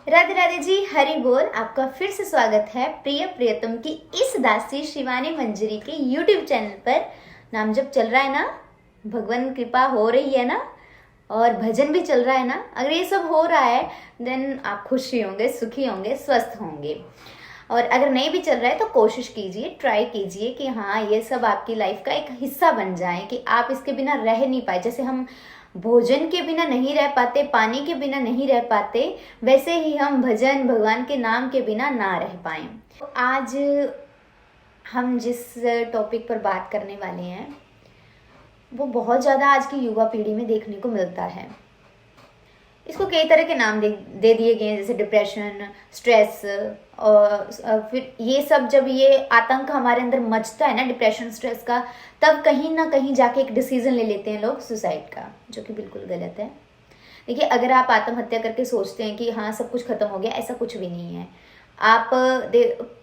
राधे राधे जी, हरि बोल। आपका फिर से स्वागत है प्रिय प्रियतम की इस दासी शिवानी मंजरी के YouTube चैनल पर। नाम जब चल रहा है ना, भगवान कृपा हो रही है ना, और भजन भी चल रहा है ना, अगर ये सब हो रहा है देन आप खुशी होंगे, सुखी होंगे, स्वस्थ होंगे। और अगर नहीं भी चल रहा है तो कोशिश कीजिए, ट्राई कीजिए कि हाँ ये सब आपकी लाइफ का एक हिस्सा बन जाए, कि आप इसके बिना रह नहीं पाए। जैसे हम भोजन के बिना नहीं रह पाते, पानी के बिना नहीं रह पाते, वैसे ही हम भजन भगवान के नाम के बिना ना रह पाए। आज हम जिस टॉपिक पर बात करने वाले हैं वो बहुत ज़्यादा आज की युवा पीढ़ी में देखने को मिलता है। इसको कई तरह के नाम दे दिए गए हैं, जैसे डिप्रेशन, स्ट्रेस। और फिर ये सब जब ये आतंक हमारे अंदर मचता है ना डिप्रेशन स्ट्रेस का, तब कहीं ना कहीं जाके एक डिसीजन ले लेते हैं लोग सुसाइड का, जो कि बिल्कुल गलत है। देखिए, अगर आप आत्महत्या करके सोचते हैं कि हाँ सब कुछ खत्म हो गया, ऐसा कुछ भी नहीं है। आप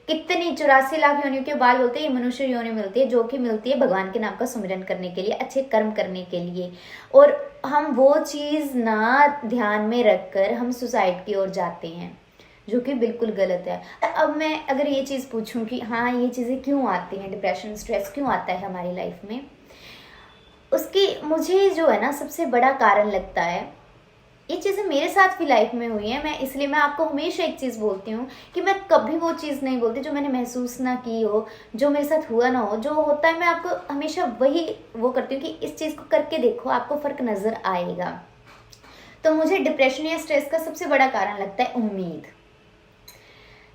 कितनी 84 लाख योनियों के बाद बोलते हैं ये मनुष्य योनि मिलती है, जो कि मिलती है भगवान के नाम का सुमिरन करने के लिए, अच्छे कर्म करने के लिए। और हम वो चीज़ ना ध्यान में रखकर हम सुसाइड की ओर जाते हैं, जो कि बिल्कुल गलत है। अब मैं अगर ये चीज़ पूछूं कि हाँ ये चीज़ें क्यों आती हैं, डिप्रेशन स्ट्रेस क्यों आता है हमारी लाइफ में, उसकी मुझे जो है ना सबसे बड़ा कारण लगता है, ये चीज़ें मेरे साथ भी लाइफ में हुई हैं। मैं इसलिए मैं आपको हमेशा एक चीज़ बोलती हूँ कि मैं कभी वो चीज़ नहीं बोलती जो मैंने महसूस ना की हो, जो मेरे साथ हुआ ना हो। जो होता है मैं आपको हमेशा वही वो करती हूँ कि इस चीज़ को करके देखो, आपको फ़र्क नज़र आएगा। तो मुझे डिप्रेशन या स्ट्रेस का सबसे बड़ा कारण लगता है उम्मीद।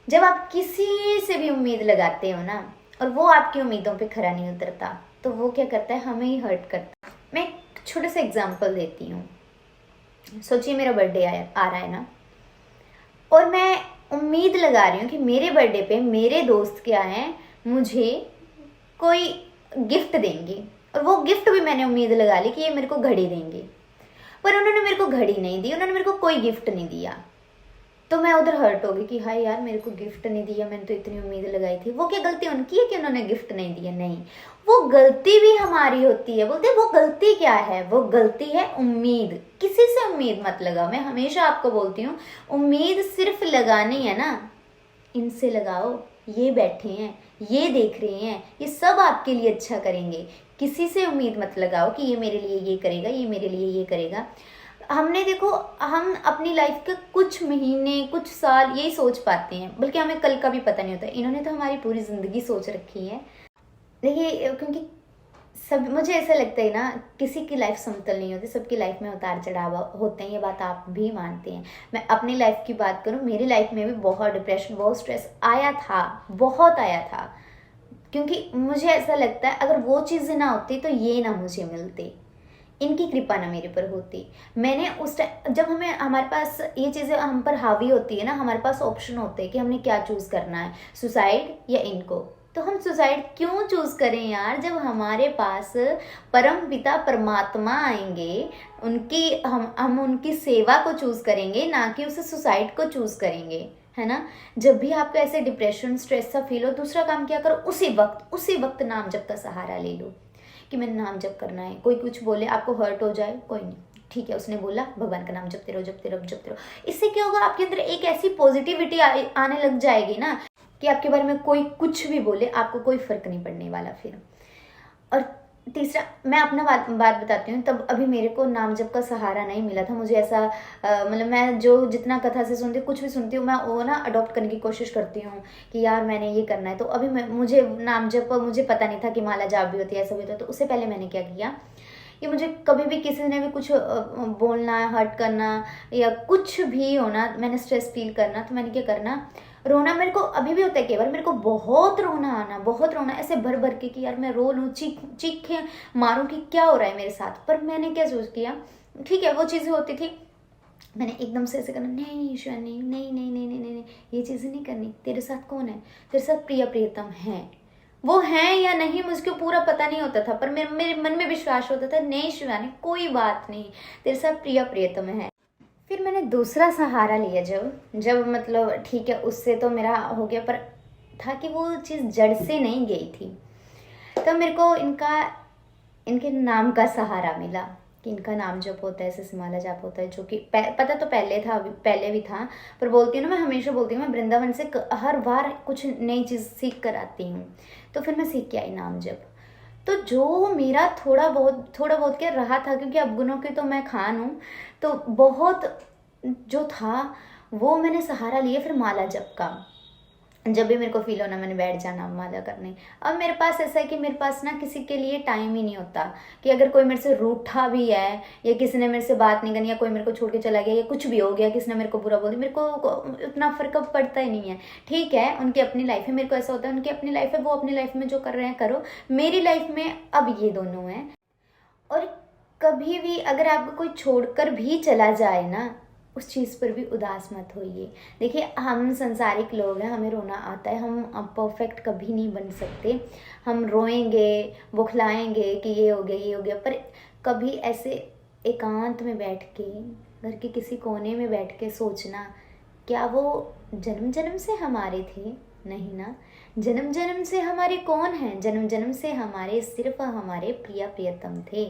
जब आप किसी से भी उम्मीद लगाते हो ना, और वो आपकी उम्मीदों पे खरा नहीं उतरता, तो वो क्या करता है, हमें ही हर्ट करता है। मैं एक छोटे से एग्जाम्पल देती हूँ। सोचिए मेरा बर्थडे आ रहा है ना, और मैं उम्मीद लगा रही हूँ कि मेरे बर्थडे पे मेरे दोस्त क्या हैं, मुझे कोई गिफ्ट देंगे। और वो गिफ्ट भी मैंने उम्मीद लगा ली कि ये मेरे को घड़ी देंगे, पर उन्होंने मेरे को घड़ी नहीं दी, उन्होंने मेरे को कोई गिफ्ट नहीं दिया। तो मैं उधर हर्ट हो गई कि हाय यार, मेरे को गिफ्ट नहीं दिया, मैंने तो इतनी उम्मीद लगाई थी। वो क्या गलती उनकी है कि उन्होंने गिफ्ट नहीं दिया? नहीं, वो गलती भी हमारी होती है। बोलते वो गलती क्या है? वो गलती है उम्मीद। किसी से उम्मीद मत लगाओ। मैं हमेशा आपको बोलती हूँ, उम्मीद सिर्फ लगानी है ना, इनसे लगाओ, ये बैठे हैं, ये देख रहे हैं, ये सब आपके लिए अच्छा करेंगे। किसी से उम्मीद मत लगाओ कि ये मेरे लिए ये करेगा, ये मेरे लिए ये करेगा। हमने देखो, हम अपनी लाइफ के कुछ महीने, कुछ साल यही सोच पाते हैं, बल्कि हमें कल का भी पता नहीं होता। इन्होंने तो हमारी पूरी ज़िंदगी सोच रखी है। देखिए, क्योंकि सब, मुझे ऐसा लगता है ना, किसी की लाइफ समतल नहीं होती, सबकी लाइफ में उतार चढ़ाव होते हैं। ये बात आप भी मानते हैं। मैं अपनी लाइफ की बात करूँ, मेरी लाइफ में भी बहुत डिप्रेशन, बहुत स्ट्रेस आया था, बहुत आया था। क्योंकि मुझे ऐसा लगता है अगर वो चीज़ें ना होती तो ये ना मुझे मिलती, इनकी कृपा ना मेरे पर होती। मैंने उस टाइम, जब हमें, हमारे पास ये चीज़ें हम पर हावी होती है ना, हमारे पास ऑप्शन होते हैं कि हमने क्या चूज़ करना है, सुसाइड या इनको। तो हम सुसाइड क्यों चूज़ करें यार, जब हमारे पास परम पिता परमात्मा आएंगे, उनकी हम उनकी सेवा को चूज़ करेंगे, ना कि उसे सुसाइड को चूज़ करेंगे, है ना। जब भी आपको ऐसे डिप्रेशन स्ट्रेस सा फील हो, दूसरा काम क्या करो, उसी वक्त नाम जप का सहारा ले लो कि मैंने नाम जप करना है। कोई कुछ बोले, आपको हर्ट हो जाए, कोई नहीं, ठीक है, उसने बोला, भगवान का नाम जपते रहो, जपते रहो, जपते रहो। इससे क्या होगा, आपके अंदर एक ऐसी पॉजिटिविटी आने लग जाएगी ना कि आपके बारे में कोई कुछ भी बोले, आपको कोई फर्क नहीं पड़ने वाला फिर। और तीसरा, मैं अपना बात बताती हूँ। तब अभी मेरे को नाम जप का सहारा नहीं मिला था। मुझे ऐसा मतलब मैं जो जितना कथा से सुनती हूँ, कुछ भी सुनती हूँ, मैं वो ना अडॉप्ट करने की कोशिश करती हूँ कि यार मैंने ये करना है। तो अभी मुझे नाम जप, मुझे पता नहीं था कि माला जाप भी होती है, ऐसा भी होता है। तो उससे पहले मैंने क्या किया कि मुझे कभी भी किसी ने भी कुछ बोलना, हर्ट करना या कुछ भी होना, मैंने स्ट्रेस फील करना, तो मैंने क्या करना, रोना। मेरे को अभी भी होता है, केवल मेरे को बहुत रोना आना, बहुत रोना, ऐसे भर भर के कि यार मैं रो लूँ, चीखें मारूं कि क्या हो रहा है मेरे साथ। पर मैंने क्या सोच किया, ठीक है वो चीज़ें होती थी, मैंने एकदम से ऐसे करना, नहीं शिवानी, नहीं नहीं नहीं नहीं नहीं, ये चीज़ें नहीं करनी। तेरे साथ कौन है? तेरे साथ प्रिय प्रियतम है। वो है या नहीं मुझको पूरा पता नहीं होता था, पर मेरे मन में विश्वास होता था, नहीं शिवानी कोई बात नहीं, तेरे साथ प्रिय प्रियतम है। फिर मैंने दूसरा सहारा लिया, जब मतलब ठीक है, उससे तो मेरा हो गया, पर था कि वो चीज़ जड़ से नहीं गई थी। तो मेरे को इनके नाम का सहारा मिला। कि इनका नाम जप होता है, ऐसे सिमाला जाप होता है, जो कि पता तो पहले था, पहले भी था, पर बोलती हूँ ना, मैं हमेशा बोलती हूँ मैं वृंदावन से हर बार कुछ नई चीज़ सीख कर आती हूँ। तो फिर मैं सीख के आई नाम जप। तो जो मेरा थोड़ा बहुत क्या रहा था, क्योंकि अवगुणों की तो मैं खान हूँ, तो बहुत जो था वो मैंने सहारा लिया फिर माला जप का। जब भी मेरे को फील होना मैंने बैठ जाना माला करने। अब मेरे पास ऐसा है कि मेरे पास ना किसी के लिए टाइम ही नहीं होता, कि अगर कोई मेरे से रूठा भी है या किसी ने मेरे से बात नहीं करनी या कोई मेरे को छोड़ के चला गया या कुछ भी हो गया, किसी ने मेरे को बुरा बोल दिया, मेरे को उतना फर्क अब पड़ता ही नहीं है। ठीक है, उनकी अपनी लाइफ है, मेरे को ऐसा होता है उनकी अपनी लाइफ है, वो अपनी लाइफ में जो कर रहे हैं करो, मेरी लाइफ में अब ये दोनों हैं। और कभी भी अगर आपको कोई छोड़कर भी चला जाए ना, उस चीज़ पर भी उदास मत होइए। देखिए, हम संसारिक लोग हैं, हमें रोना आता है, हम परफेक्ट कभी नहीं बन सकते। हम रोएंगे, बौखलाएंगे कि ये हो गया ये हो गया, पर कभी ऐसे एकांत में बैठ के, घर के किसी कोने में बैठ के सोचना, क्या वो जन्म जन्म से हमारे थे? नहीं ना। जन्म जन्म से हमारे कौन हैं? जन्म जन्म से हमारे सिर्फ हमारे प्रिय प्रियतम थे,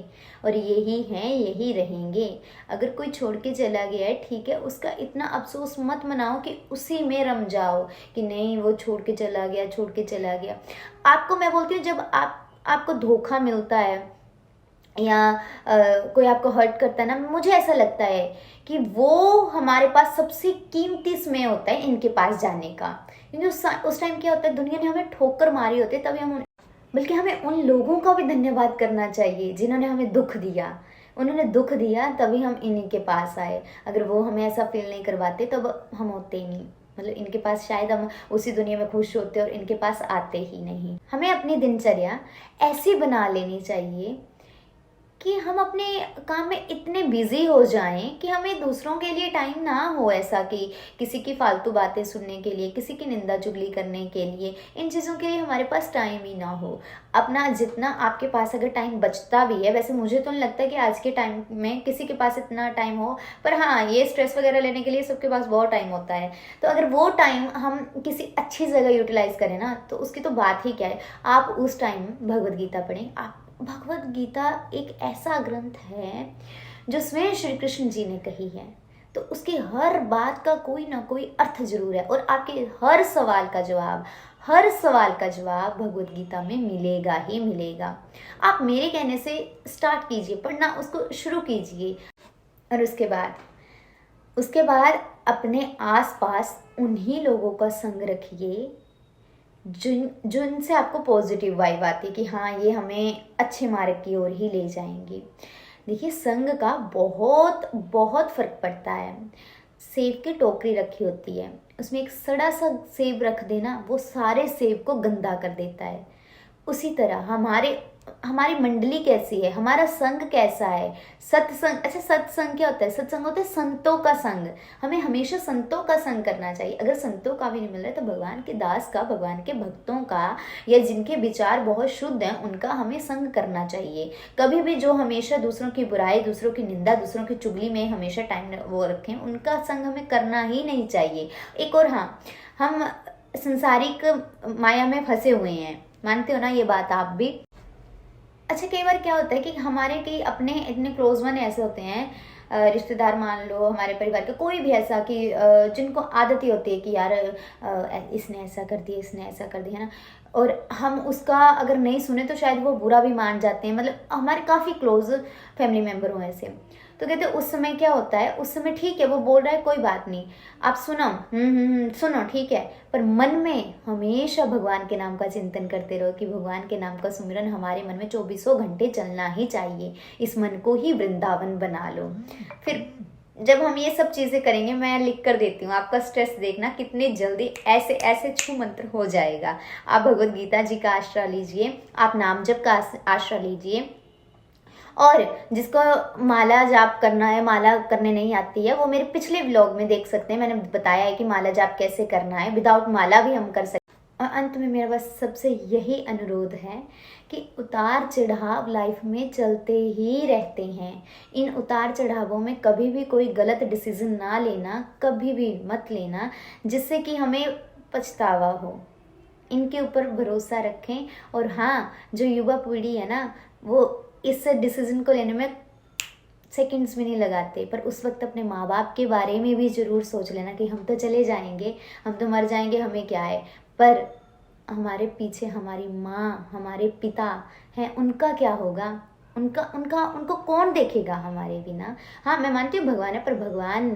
और यही हैं, यही रहेंगे। अगर कोई छोड़ के चला गया है, ठीक है, उसका इतना अफसोस मत मनाओ कि उसी में रम जाओ कि नहीं वो छोड़ के चला गया, छोड़ के चला गया। आपको मैं बोलती हूँ, जब आपको धोखा मिलता है या कोई आपको हर्ट करता है ना, मुझे ऐसा लगता है कि वो हमारे पास सबसे कीमती समय होता है इनके पास जाने का। क्योंकि उस टाइम क्या होता है, दुनिया ने हमें ठोकर मारी होती है, तभी हम बल्कि हमें उन लोगों का भी धन्यवाद करना चाहिए जिन्होंने हमें दुख दिया। उन्होंने दुख दिया तभी हम इन्हीं के पास आए। अगर वो हमें ऐसा फील नहीं करवाते तब हम होते ही नहीं, मतलब इनके पास शायद हम उसी दुनिया में खुश होते और इनके पास आते ही नहीं। हमें अपनी दिनचर्या ऐसी बना लेनी चाहिए कि हम अपने काम में इतने बिजी हो जाएं कि हमें दूसरों के लिए टाइम ना हो। ऐसा कि किसी की फालतू बातें सुनने के लिए, किसी की निंदा चुगली करने के लिए, इन चीज़ों के लिए हमारे पास टाइम ही ना हो। अपना जितना आपके पास अगर टाइम बचता भी है, वैसे मुझे तो नहीं लगता कि आज के टाइम में किसी के पास इतना टाइम हो, पर हाँ, ये स्ट्रेस वगैरह लेने के लिए सबके पास बहुत टाइम होता है। तो अगर वो टाइम हम किसी अच्छी जगह यूटिलाइज करें ना, तो उसकी तो बात ही क्या है। आप उस टाइम भगवद गीता पढ़ें। आप भगवद गीता एक ऐसा ग्रंथ है जो स्वयं श्री कृष्ण जी ने कही है, तो उसकी हर बात का कोई ना कोई अर्थ जरूर है, और आपके हर सवाल का जवाब भगवद गीता में मिलेगा ही मिलेगा। आप मेरे कहने से स्टार्ट कीजिए पढ़ना, उसको शुरू कीजिए, और उसके बाद अपने आसपास उन्हीं लोगों का संग रखिए जिनसे आपको पॉजिटिव वाइब आती है कि हाँ, ये हमें अच्छे मार्ग की ओर ही ले जाएंगी। देखिए, संग का बहुत बहुत फर्क पड़ता है। सेब की टोकरी रखी होती है, उसमें एक सड़ा सा सेब रख देना, वो सारे सेब को गंदा कर देता है। उसी तरह हमारी मंडली कैसी है, हमारा संग कैसा है। सत्संग, अच्छा, सत्संग क्या होता है? सत्संग होता है संतों का संग। हमें हमेशा संतों का संग करना चाहिए। अगर संतों का भी नहीं मिल रहा है तो भगवान के दास का, भगवान के भक्तों का, या जिनके विचार बहुत शुद्ध हैं उनका हमें संग करना चाहिए। कभी भी जो हमेशा दूसरों की बुराई, दूसरों की निंदा, दूसरों की चुगली में हमेशा टाइम वो रखें, उनका संग हमें करना ही नहीं चाहिए। एक और, हाँ, हम संसारिक माया में फंसे हुए हैं, मानते हो ना ये बात आप भी? अच्छा, कई बार क्या होता है कि हमारे कई अपने इतने क्लोज वन ऐसे होते हैं, रिश्तेदार मान लो, हमारे परिवार का कोई भी ऐसा कि जिनको आदत ही होती है कि यार इसने ऐसा कर दिया, इसने ऐसा कर दिया ना, और हम उसका अगर नहीं सुने तो शायद वो बुरा भी मान जाते हैं। मतलब हमारे काफ़ी क्लोज फैमिली मेम्बर हो ऐसे, तो कहते हैं उस समय क्या होता है, उस समय ठीक है वो बोल रहा है, कोई बात नहीं, आप सुनो, सुनो, ठीक है, पर मन में हमेशा भगवान के नाम का चिंतन करते रहो कि भगवान के नाम का सुमिरन हमारे मन में 24 घंटे चलना ही चाहिए। इस मन को ही वृंदावन बना लो। फिर जब हम ये सब चीज़ें करेंगे, मैं लिख कर देती हूँ, आपका स्ट्रेस देखना कितने जल्दी ऐसे ऐसे छू मंत्र हो जाएगा। आप भगवद गीता जी का आश्रय लीजिए, आप नाम जप का आश्रय लीजिए, और जिसको माला जाप करना है, माला करने नहीं आती है, वो मेरे पिछले व्लॉग में देख सकते हैं। मैंने बताया है कि माला जाप कैसे करना है, विदाउट माला भी हम कर सकते हैं। और अंत में मेरा बस सबसे यही अनुरोध है कि उतार चढ़ाव लाइफ में चलते ही रहते हैं। इन उतार चढ़ावों में कभी भी कोई गलत डिसीजन ना लेना, कभी भी मत लेना जिससे कि हमें पछतावा हो। इनके ऊपर भरोसा रखें। और हाँ, जो युवा पीढ़ी है ना, वो इस डिसीजन को लेने में सेकंड्स में नहीं लगाते, पर उस वक्त अपने माँ बाप के बारे में भी ज़रूर सोच लेना कि हम तो चले जाएंगे, हम तो मर जाएंगे, हमें क्या है, पर हमारे पीछे हमारी माँ, हमारे पिता हैं, उनका क्या होगा, उनका उनका उनको कौन देखेगा हमारे बिना। हाँ, मैं मानती हूँ भगवान है, पर भगवान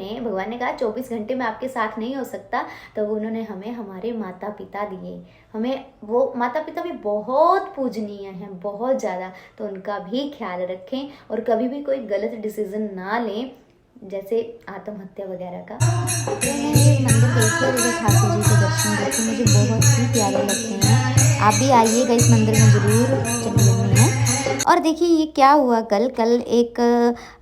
ने कहा 24 घंटे में आपके साथ नहीं हो सकता, तो उन्होंने हमें हमारे माता पिता दिए। हमें वो माता पिता भी बहुत पूजनीय हैं, बहुत ज़्यादा, तो उनका भी ख्याल रखें और कभी भी कोई गलत डिसीजन ना लें, जैसे आत्महत्या वगैरह का। तो मैंने ये मंदिर देखी और इधर ठाकुर जी के दर्शन देखे, मुझे बहुत ही प्यारे लगते हैं। आप भी आइएगा इस मंदिर में ज़रूर, चंडीगढ़ में है। और देखिए ये क्या हुआ, कल एक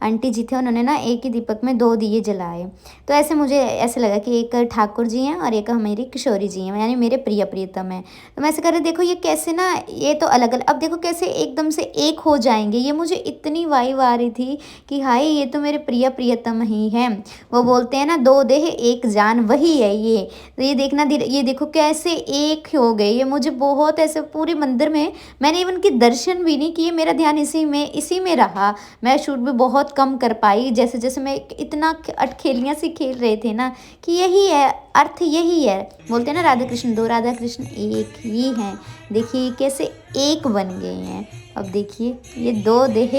आंटी जी थे, उन्होंने ना एक ही दीपक में 2 दिए जलाए। तो ऐसे मुझे ऐसे लगा कि एक ठाकुर जी हैं और एक हमारी किशोरी जी हैं, यानी मेरे प्रिय प्रियतम हैं। तो मैं ऐसे कर रही, देखो ये कैसे ना, ये तो अलग अलग, अब देखो कैसे एकदम से एक हो जाएंगे। ये मुझे इतनी वाइब आ रही थी कि हाय ये तो मेरे प्रिय प्रियतम ही हैं। वो बोलते हैं ना, 2 देह एक जान, वही है ये। तो ये देखना, ये देखो कैसे एक हो गए। ये मुझे बहुत ऐसे पूरे मंदिर में, मैंने इवन की दर्शन भी नहीं किए, मेरा ध्यान इसी में रहा। मैं शूट भी बहुत कम कर पाई, जैसे जैसे मैं इतना अटखेलियाँ सी खेल रहे थे ना, कि यही है अर्थ, यही है, बोलते हैं ना राधा कृष्ण, 2 राधा कृष्ण एक ही हैं। देखिए कैसे एक बन गए हैं। अब देखिए ये 2 देह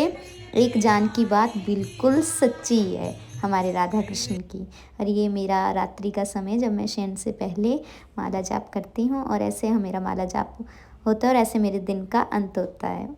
एक जान की बात बिल्कुल सच्ची है हमारे राधा कृष्ण की। और ये मेरा रात्रि का समय, जब मैं शयन से पहले माला जाप करती हूँ, और ऐसे मेरा माला जाप होता है और ऐसे मेरे दिन का अंत होता है।